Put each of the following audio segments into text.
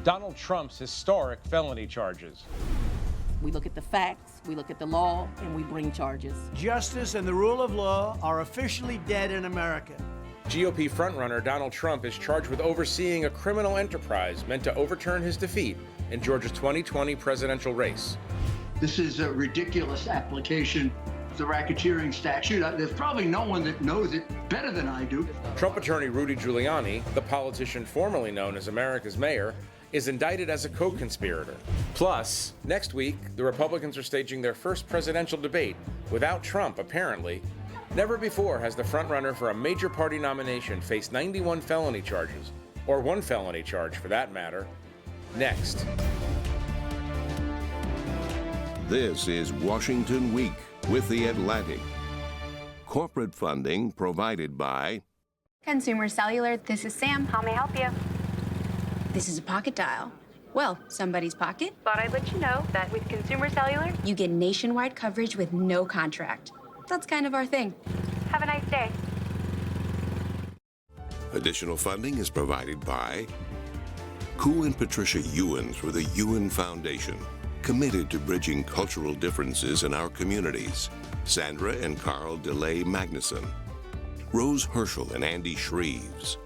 Donald Trump's historic felony charges. We look at the facts, we look at the law, and we bring charges. Justice and the rule of law are officially dead in America. GOP frontrunner Donald Trump is charged with overseeing a criminal enterprise meant to overturn his defeat in Georgia's 2020 presidential race. This is a ridiculous application of the racketeering statute. There's probably no one that knows it better than I do. Trump attorney Rudy Giuliani, the politician formerly known as America's mayor, is indicted as a co-conspirator. Plus, next week, the Republicans are staging their first presidential debate without Trump, apparently. Never before has the frontrunner for a major party nomination faced 91 felony charges, or one felony charge for that matter. Next. This is Washington Week with The Atlantic. Corporate funding provided by Consumer Cellular. This is Sam. How may I help you? This is a pocket dial. Well, somebody's pocket. Thought I'd let you know that with Consumer Cellular, you get nationwide coverage with no contract. That's kind of our thing. have a nice day. Additional funding is provided by Koo and Patricia Ewens for the Ewen Foundation, committed to bridging cultural differences in our communities. Sandra and Carl DeLay Magnuson, Rose Herschel and Andy Shreves,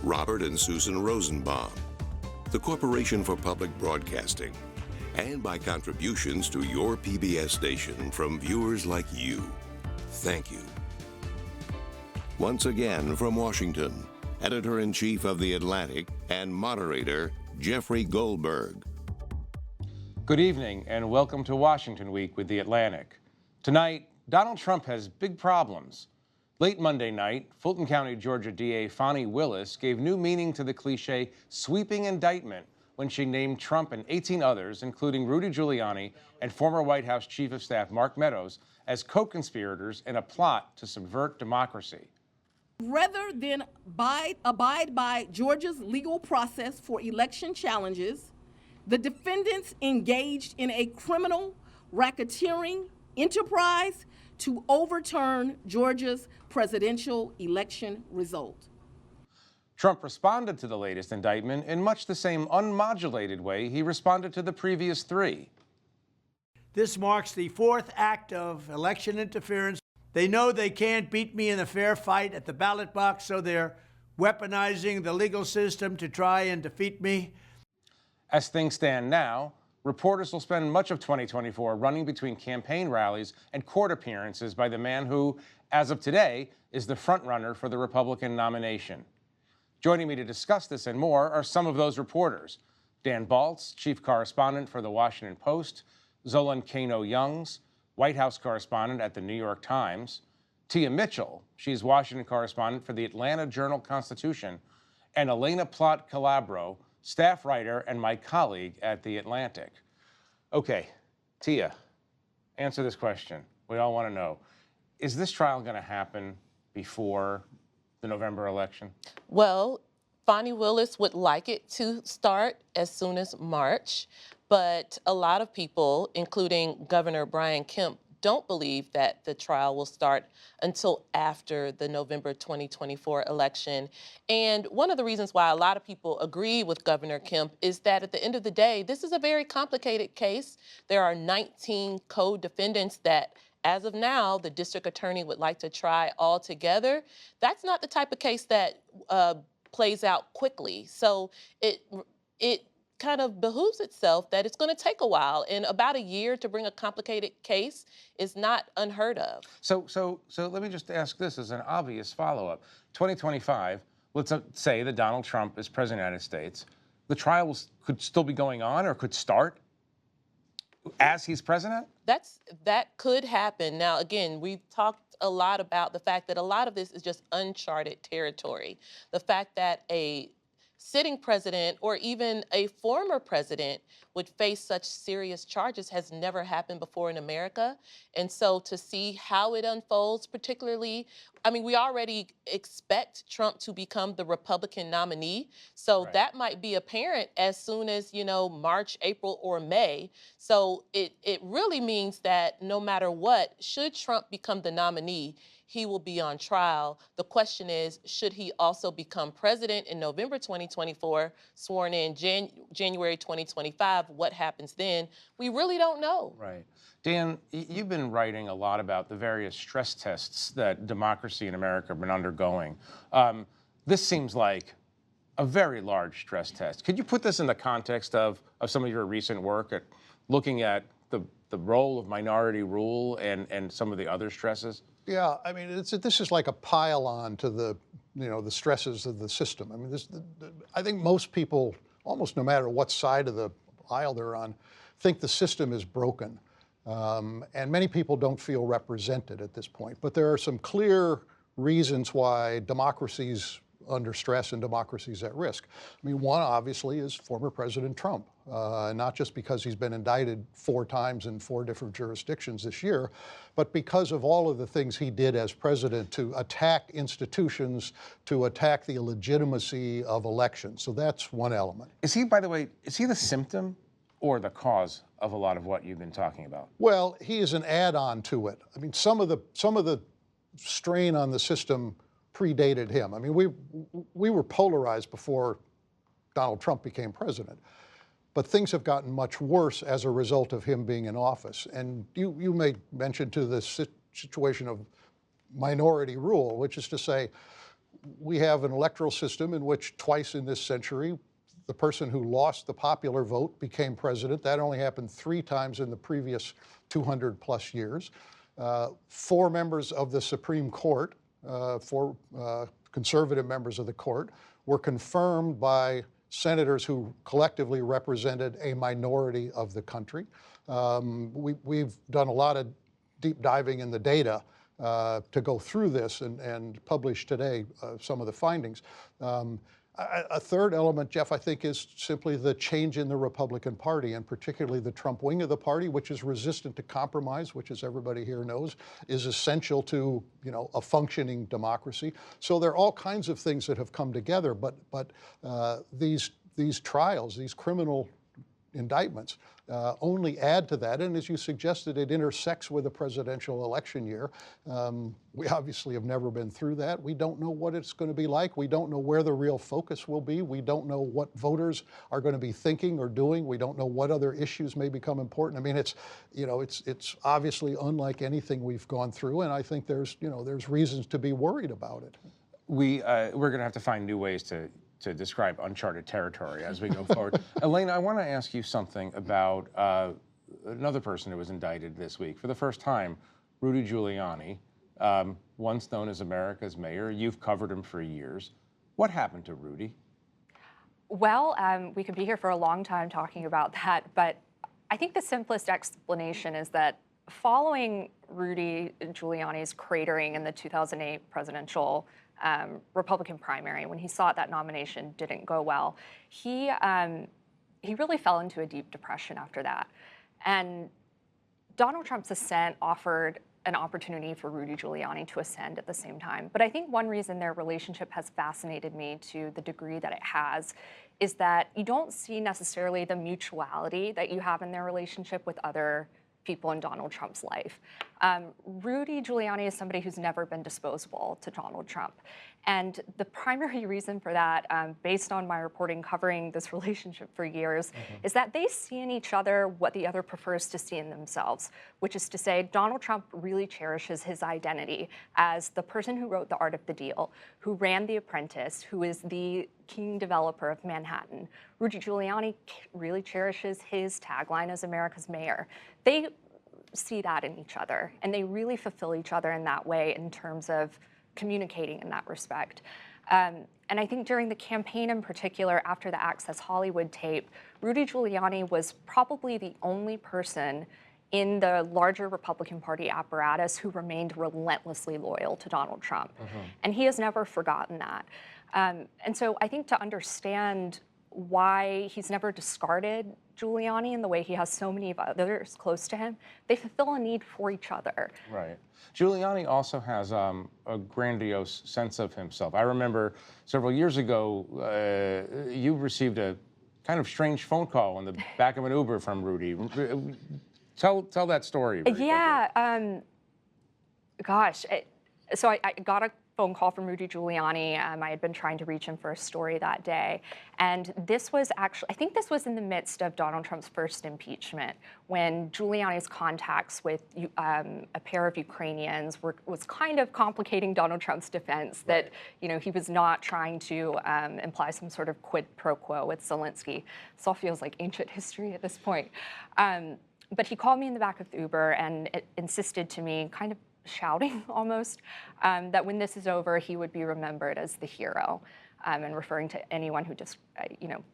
Robert and Susan Rosenbaum, the Corporation for Public Broadcasting, and by contributions to your PBS station from viewers like you. Thank you. Once again from Washington, Editor-in-Chief of The Atlantic and moderator, Jeffrey Goldberg. Good evening and welcome to Washington Week with The Atlantic. Tonight, Donald Trump has big problems. Late Monday night, Fulton County, Georgia DA Fani Willis gave new meaning to the cliche sweeping indictment when she named Trump and 18 others, including Rudy Giuliani and former White House Chief of Staff Mark Meadows, as co-conspirators in a plot to subvert democracy. Rather than abide by Georgia's legal process for election challenges, the defendants engaged in a criminal racketeering enterprise to overturn Georgia's presidential election result. Trump responded to the latest indictment in much the same unmodulated way he responded to the previous three. This marks the fourth act of election interference. They know they can't beat me in a fair fight at the ballot box, so they're weaponizing the legal system to try and defeat me. As things stand now, reporters will spend much of 2024 running between campaign rallies and court appearances by the man who, as of today, is the frontrunner for the Republican nomination. Joining me to discuss this and more are some of those reporters. Dan Balz, chief correspondent for The Washington Post, Zolan Kanno-Youngs, White House correspondent at The New York Times, Tia Mitchell, she's Washington correspondent for the Atlanta Journal-Constitution, and Elaina Plott Calabro, staff writer and my colleague at The Atlantic. Okay, Tia, answer this question. We all want to know, is this trial going to happen before the November election? Well, Fani Willis would like it to start as soon as March, but a lot of people, including Governor Brian Kemp, don't believe that the trial will start until after the November 2024 election. And one of the reasons why a lot of people agree with Governor Kemp is that at the end of the day, this is a very complicated case. There are 19 co-defendants that, as of now, the district attorney would like to try all together. That's not the type of case that plays out quickly. So it kind of behooves itself that it's going to take a while, and about a year to bring a complicated case is not unheard of. So let me just ask this as an obvious follow-up. 2025, let's say that Donald Trump is president of the United States. The trial could still be going on or could start as he's president? That could happen. Now, again, we've talked a lot about the fact that a lot of this is just uncharted territory. The fact that a sitting president or even a former president would face such serious charges has never happened before in America. And so to see how it unfolds, particularly I mean, we already expect Trump to become the Republican nominee. So that might be apparent as soon as, March, April, or May. So it really means that no matter what, should Trump become the nominee, he will be on trial. The question is, should he also become president in November 2024, sworn in January 2025? What happens then? We really don't know. Right. Dan, you've been writing a lot about the various stress tests that democracy in America have been undergoing. This seems like a very large stress test. Could you put this in the context of some of your recent work at looking at the role of minority rule and some of the other stresses? Yeah, I mean, this is like a pile-on to the stresses of the system. I mean, I think most people, almost no matter what side of the aisle they're on, think the system is broken. And many people don't feel represented at this point. But there are some clear reasons why democracy's under stress and democracy's at risk. I mean, one obviously is former President Trump, not just because he's been indicted 4 times in 4 different jurisdictions this year, but because of all of the things he did as president to attack institutions, to attack the legitimacy of elections. So that's one element. Is he, by the way, is he the symptom or the cause of a lot of what you've been talking about? Well, he is an add-on to it. I mean, some of the strain on the system predated him. I mean, we were polarized before Donald Trump became president, but things have gotten much worse as a result of him being in office. And you made mention to this situation of minority rule, which is to say, we have an electoral system in which twice in this century, the person who lost the popular vote became president. That only happened 3 times in the previous 200 plus years. 4 members of the Supreme Court, 4 conservative members of the court, were confirmed by senators who collectively represented a minority of the country. We've done a lot of deep diving in the data to go through this and publish today some of the findings. A third element, Jeff, I think, is simply the change in the Republican Party, and particularly the Trump wing of the party, which is resistant to compromise, which, as everybody here knows, is essential to a functioning democracy. So there are all kinds of things that have come together, but these trials, these criminal indictments, only add to that. And as you suggested, it intersects with a presidential election year. We obviously have never been through that. We don't know what it's going to be like. We don't know where the real focus will be. We don't know what voters are going to be thinking or doing. We don't know what other issues may become important. I mean, it's obviously unlike anything we've gone through, and I think there's reasons to be worried about it. We're going to have to find new ways to describe uncharted territory as we go forward. Elaina, I want to ask you something about another person who was indicted this week. For the first time, Rudy Giuliani, once known as America's mayor. You've covered him for years. What happened to Rudy? Well, we could be here for a long time talking about that, but I think the simplest explanation is that following Rudy Giuliani's cratering in the 2008 presidential Republican primary, when he saw that nomination didn't go well, he really fell into a deep depression after that. And Donald Trump's ascent offered an opportunity for Rudy Giuliani to ascend at the same time. But I think one reason their relationship has fascinated me to the degree that it has is that you don't see necessarily the mutuality that you have in their relationship with other people in Donald Trump's life. Rudy Giuliani is somebody who's never been disposable to Donald Trump. And the primary reason for that, based on my reporting covering this relationship for years, is that they see in each other what the other prefers to see in themselves, which is to say Donald Trump really cherishes his identity as the person who wrote The Art of the Deal, who ran The Apprentice, who is the king developer of Manhattan. Rudy Giuliani really cherishes his tagline as America's mayor. They see that in each other, and they really fulfill each other in that way in terms of communicating in that respect. And I think during the campaign in particular, after the Access Hollywood tape, Rudy Giuliani was probably the only person in the larger Republican Party apparatus who remained relentlessly loyal to Donald Trump. And he has never forgotten that. And so I think to understand why he's never discarded Giuliani in the way he has so many others close to him. They fulfill a need for each other. Right. Giuliani also has a grandiose sense of himself. I remember several years ago, you received a kind of strange phone call in the back of an Uber from Rudy. Tell that story. Yeah. So I got a phone call from Rudy Giuliani. I had been trying to reach him for a story that day. And this was actually, I think this was in the midst of Donald Trump's first impeachment, when Giuliani's contacts with a pair of Ukrainians was kind of complicating Donald Trump's defense that, he was not trying to imply some sort of quid pro quo with Zelensky. This all feels like ancient history at this point. But he called me in the back of the Uber and insisted to me, kind of shouting almost, that when this is over, he would be remembered as the hero, and referring to anyone who just,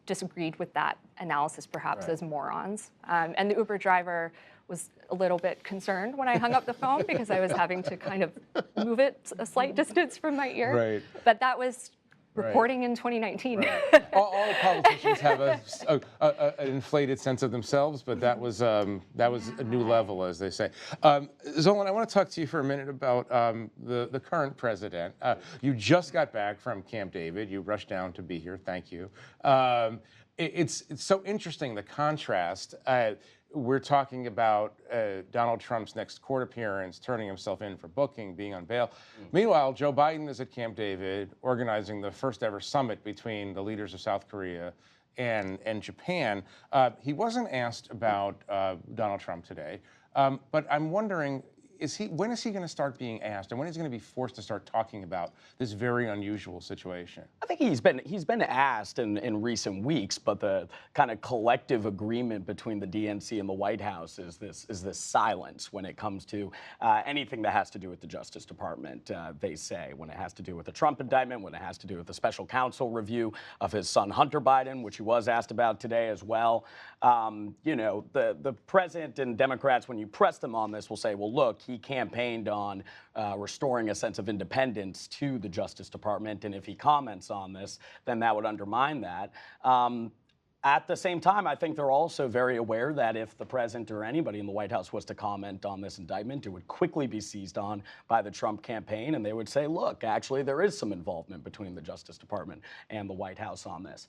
disagreed with that analysis perhaps as morons. And the Uber driver was a little bit concerned when I hung up the phone because I was having to kind of move it a slight distance from my ear. Right. But that was reporting in 2019. Right. all politicians have an inflated sense of themselves, but that was a new level, as they say. Zolan, I want to talk to you for a minute about the current president. You just got back from Camp David. You rushed down to be here. Thank you. It's so interesting, the contrast. We're talking about Donald Trump's next court appearance, turning himself in for booking, being on bail. Meanwhile, Joe Biden is at Camp David, organizing the first ever summit between the leaders of South Korea and Japan. He wasn't asked about Donald Trump today, but I'm wondering, when is he going to start being asked, and when is he going to be forced to start talking about this very unusual situation? I think he's been asked in recent weeks, but the kind of collective agreement between the DNC and the White House is this silence when it comes to anything that has to do with the Justice Department. They say when it has to do with the Trump indictment, when it has to do with the special counsel review of his son Hunter Biden, which he was asked about today as well. The president and Democrats, when you press them on this, will say, well, look, he campaigned on restoring a sense of independence to the Justice Department, and if he comments on this, then that would undermine that. At the same time, I think they're also very aware that if the president or anybody in the White House was to comment on this indictment, it would quickly be seized on by the Trump campaign, and they would say, look, actually, there is some involvement between the Justice Department and the White House on this.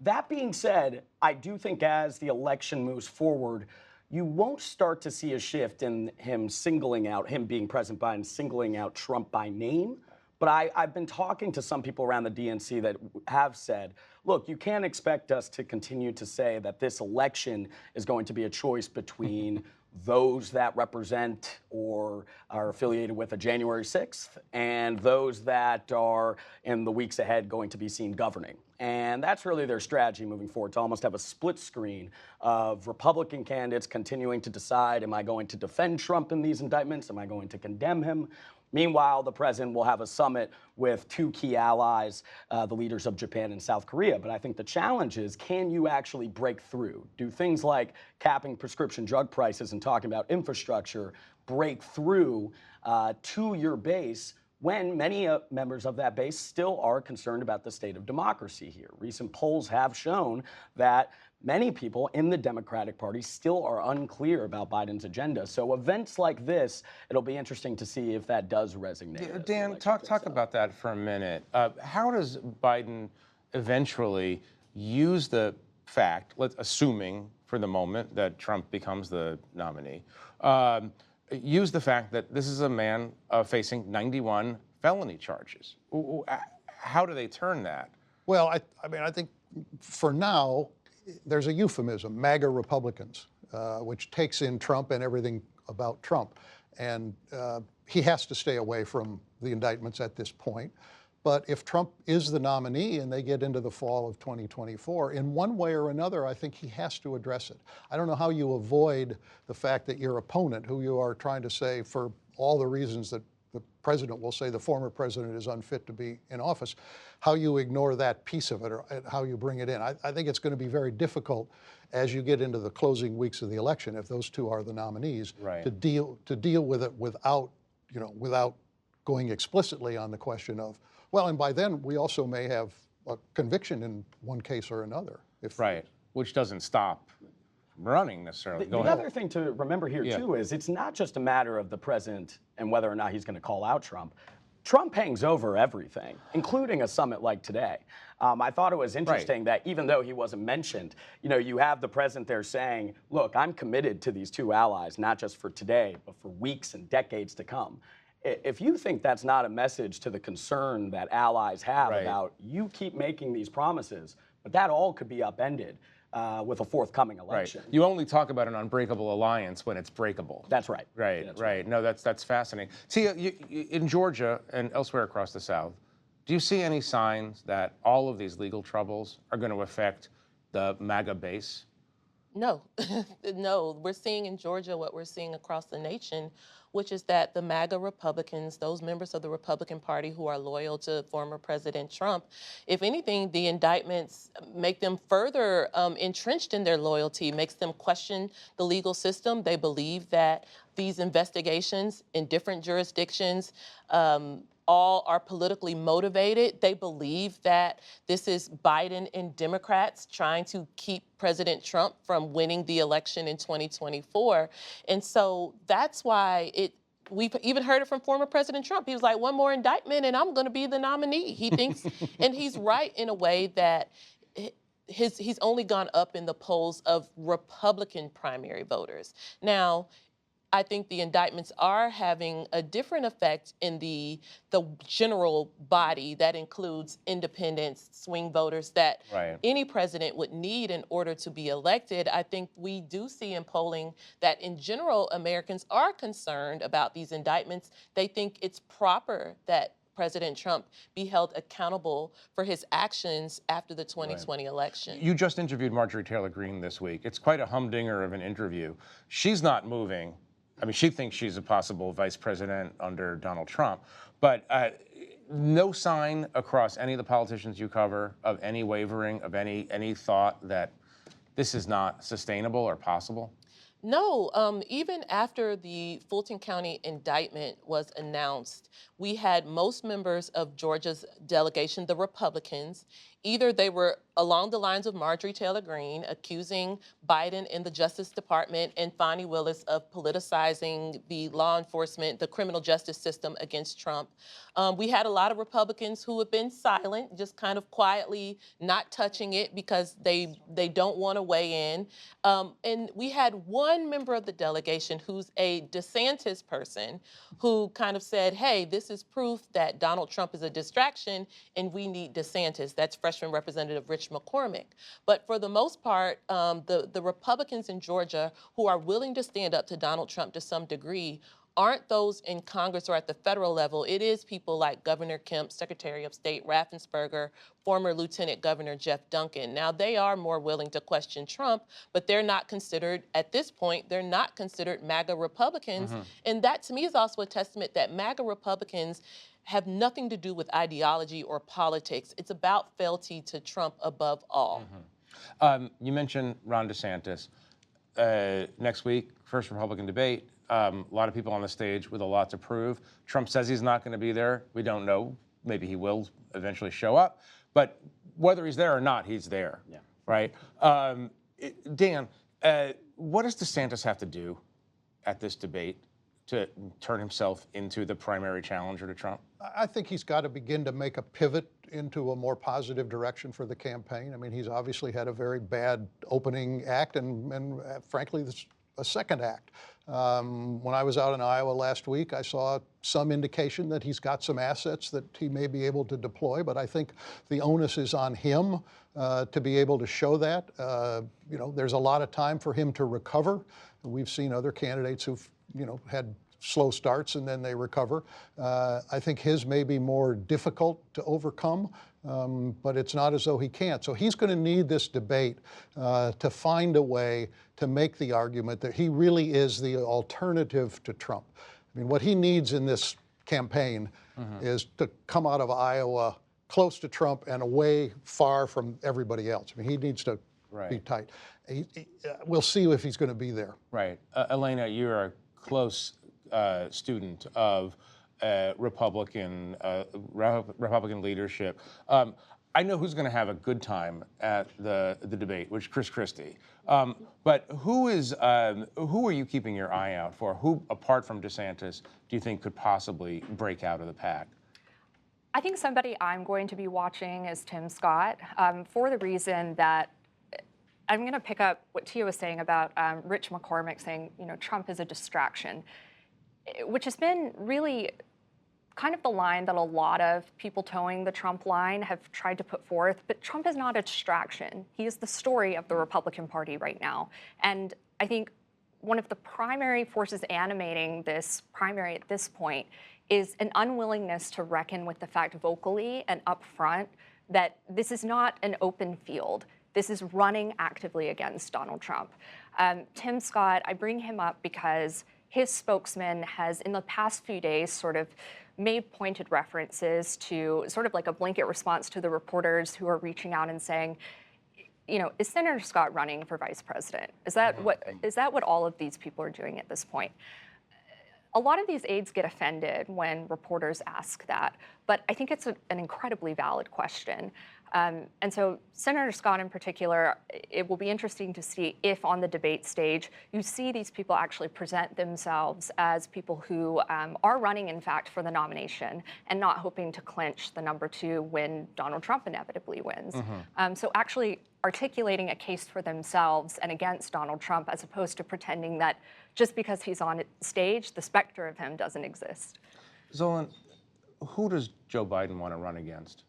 That being said, I do think as the election moves forward, you won't start to see a shift in him being President Biden, singling out Trump by name. But I've been talking to some people around the DNC that have said, look, you can't expect us to continue to say that this election is going to be a choice between those that represent or are affiliated with a January 6th and those that are in the weeks ahead going to be seen governing. And that's really their strategy moving forward, to almost have a split screen of Republican candidates continuing to decide, am I going to defend Trump in these indictments? Am I going to condemn him? Meanwhile, the president will have a summit with two key allies, the leaders of Japan and South Korea. But I think the challenge is, can you actually break through? Do things like capping prescription drug prices and talking about infrastructure break through to your base when many members of that base still are concerned about the state of democracy here? Recent polls have shown that many people in the Democratic Party still are unclear about Biden's agenda. So events like this, it'll be interesting to see if that does resonate. Dan, talk about that for a minute. How does Biden eventually use the fact, assuming for the moment that Trump becomes the nominee, use the fact that this is a man facing 91 felony charges? How do they turn that? Well, I think for now, there's a euphemism, MAGA Republicans, which takes in Trump and everything about Trump. And he has to stay away from the indictments at this point. But if Trump is the nominee and they get into the fall of 2024, in one way or another, I think he has to address it. I don't know how you avoid the fact that your opponent, who you are trying to say for all the reasons that the president will say the former president is unfit to be in office, how you ignore that piece of it or how you bring it in. I think it's going to be very difficult as you get into the closing weeks of the election, if those two are the nominees, to deal with it without going explicitly on the question of, well, and by then we also may have a conviction in one case or another. Right, which doesn't stop running necessarily. The other thing to remember here, too, is it's not just a matter of the president and whether or not he's going to call out Trump. Trump hangs over everything, including a summit like today. I thought it was interesting that even though he wasn't mentioned, you have the president there saying, look, I'm committed to these two allies, not just for today, but for weeks and decades to come. If you think that's not a message to the concern that allies have about you keep making these promises, but that all could be upended with a forthcoming election. You only talk about an unbreakable alliance when it's breakable. That's right. Right. No, that's fascinating. See, in Georgia and elsewhere across the South, do you see any signs that all of these legal troubles are going to affect the MAGA base? No, no. We're seeing in Georgia what we're seeing across the nation, which is that the MAGA Republicans, those members of the Republican Party who are loyal to former President Trump, if anything, the indictments make them further entrenched in their loyalty, makes them question the legal system. They believe that these investigations in different jurisdictions all are politically motivated. They believe that this is Biden and Democrats trying to keep President Trump from winning the election in 2024. And so that's why we've even heard it from former President Trump. He was like, one more indictment and I'm going to be the nominee. He thinks, and he's right in a way that he's only gone up in the polls of Republican primary voters. Now, I think the indictments are having a different effect in the general body that includes independents, swing voters that any president would need in order to be elected. I think we do see in polling that in general, Americans are concerned about these indictments. They think it's proper that President Trump be held accountable for his actions after the 2020 election. You just interviewed Marjorie Taylor Greene this week. It's quite a humdinger of an interview. She's not moving. I mean, she thinks she's a possible vice president under Donald Trump, but no sign across any of the politicians you cover of any wavering, of any thought that this is not sustainable or possible? No, even after the Fulton County indictment was announced, we had most members of Georgia's delegation, the Republicans, either they were along the lines of Marjorie Taylor Greene, accusing Biden and the Justice Department and Fani Willis of politicizing the law enforcement, the criminal justice system against Trump. We had a lot of Republicans who have been silent, just kind of quietly not touching it because they don't want to weigh in. And we had one member of the delegation who's a DeSantis person who kind of said, hey, this is proof that Donald Trump is a distraction and we need DeSantis. That's freshman Representative Rich McCormick. But for the most part, the Republicans in Georgia who are willing to stand up to Donald Trump to some degree aren't those in Congress or at the federal level. It is people like Governor Kemp, Secretary of State Raffensperger, former Lieutenant Governor Jeff Duncan. Now, they are more willing to question Trump, but they're not considered, at this point, they're not considered MAGA Republicans. And that, to me, is also a testament that MAGA Republicans have nothing to do with ideology or politics. It's about fealty to Trump above all. You mentioned Ron DeSantis. Next week, first Republican debate. A lot of people on the stage with a lot to prove. Trump says he's not going to be there. We don't know. Maybe he will eventually show up. But whether he's there or not, he's there. Yeah. Right? Dan, what does DeSantis have to do at this debate to turn himself into the primary challenger to Trump? I think he's got to begin to make a pivot into a more positive direction for the campaign. I mean, he's obviously had a very bad opening act and frankly, a second act. When I was out in Iowa last week, I saw some indication that he's got some assets that he may be able to deploy, but I think the onus is on him to be able to show that. There's a lot of time for him to recover. We've seen other candidates who've, had slow starts and then they recover. I think his may be more difficult to overcome, but it's not as though he can't. So he's going to need this debate to find a way to make the argument that he really is the alternative to Trump. I mean, what he needs in this campaign is to come out of Iowa close to Trump and away far from everybody else. I mean, he needs to be tight. We'll see if he's going to be there. Right. Elaina, you're a close student of Republican leadership. I know who's going to have a good time at the debate, which is Chris Christie. But who are you keeping your eye out for? Who, apart from DeSantis, do you think could possibly break out of the pack? I think somebody I'm going to be watching is Tim Scott, for the reason that I'm going to pick up what Tia was saying about Rich McCormick saying, Trump is a distraction, which has been really kind of the line that a lot of people towing the Trump line have tried to put forth. But Trump is not a distraction. He is the story of the Republican Party right now. And I think one of the primary forces animating this primary at this point is an unwillingness to reckon with the fact vocally and up front that this is not an open field. This is running actively against Donald Trump. Tim Scott, I bring him up because his spokesman has, in the past few days, sort of made pointed references to sort of like a blanket response to the reporters who are reaching out and saying, is Senator Scott running for vice president? Is that what all of these people are doing at this point? A lot of these aides get offended when reporters ask that, but I think it's an incredibly valid question. And so Senator Scott in particular, it will be interesting to see if on the debate stage you see these people actually present themselves as people who are running, in fact, for the nomination and not hoping to clinch the #2 when Donald Trump inevitably wins. So actually articulating a case for themselves and against Donald Trump, as opposed to pretending that just because he's on stage, the specter of him doesn't exist. Zolan, who does Joe Biden want to run against?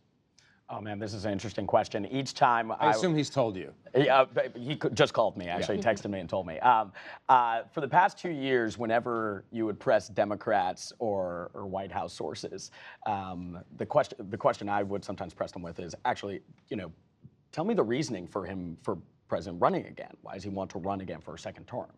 Oh man, this is an interesting question. Each time I assume he's told you. He just called me, actually. He texted me and told me. For the past 2 years, whenever you would press Democrats or White House sources, the question I would sometimes press them with is actually, tell me the reasoning for him for president running again. Why does he want to run again for a second term?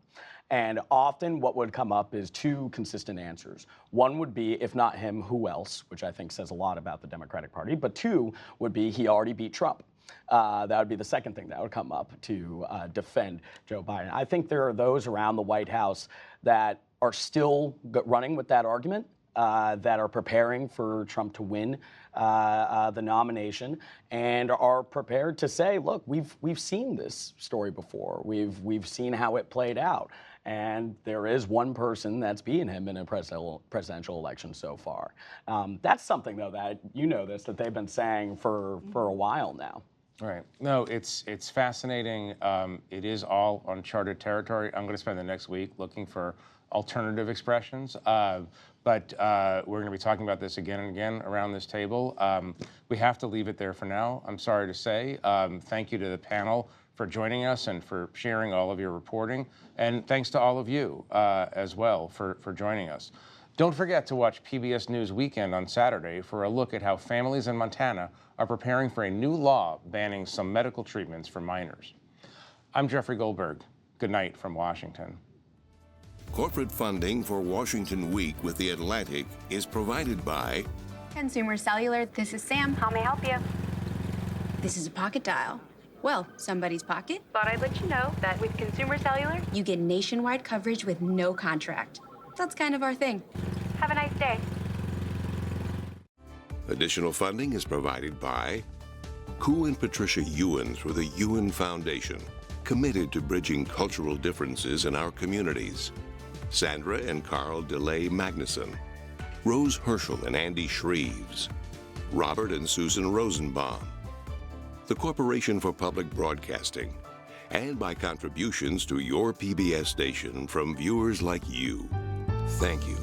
And often what would come up is two consistent answers. One would be, if not him, who else, which I think says a lot about the Democratic Party. But two would be, he already beat Trump. That would be the second thing that would come up to defend Joe Biden. I think there are those around the White House that are still running with that argument, that are preparing for Trump to win the nomination and are prepared to say, look, we've seen this story before. We've seen how it played out. And there is one person that's beaten him in a presidential election so far. That's something, though, that that they've been saying for a while now. Right. No, it's fascinating. It is all uncharted territory. I'm going to spend the next week looking for alternative expressions. But we're going to be talking about this again and again around this table. We have to leave it there for now, I'm sorry to say. Thank you to the panel for joining us and for sharing all of your reporting. And thanks to all of you as well for joining us. Don't forget to watch PBS News Weekend on Saturday for a look at how families in Montana are preparing for a new law banning some medical treatments for minors. I'm Jeffrey Goldberg. Good night from Washington. Corporate funding for Washington Week with The Atlantic is provided by Consumer Cellular, this is Sam. How may I help you? This is a pocket dial. Well, somebody's pocket. Thought I'd let you know that with Consumer Cellular, You get nationwide coverage with no contract. That's kind of our thing. have a nice day. Additional funding is provided by Ku and Patricia Ewens for the Ewen Foundation, committed to bridging cultural differences in our communities. Sandra and Carl DeLay Magnuson, Rose Herschel and Andy Shreves, Robert and Susan Rosenbaum, the Corporation for Public Broadcasting, and by contributions to your PBS station from viewers like you. Thank you.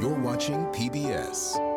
You're watching PBS.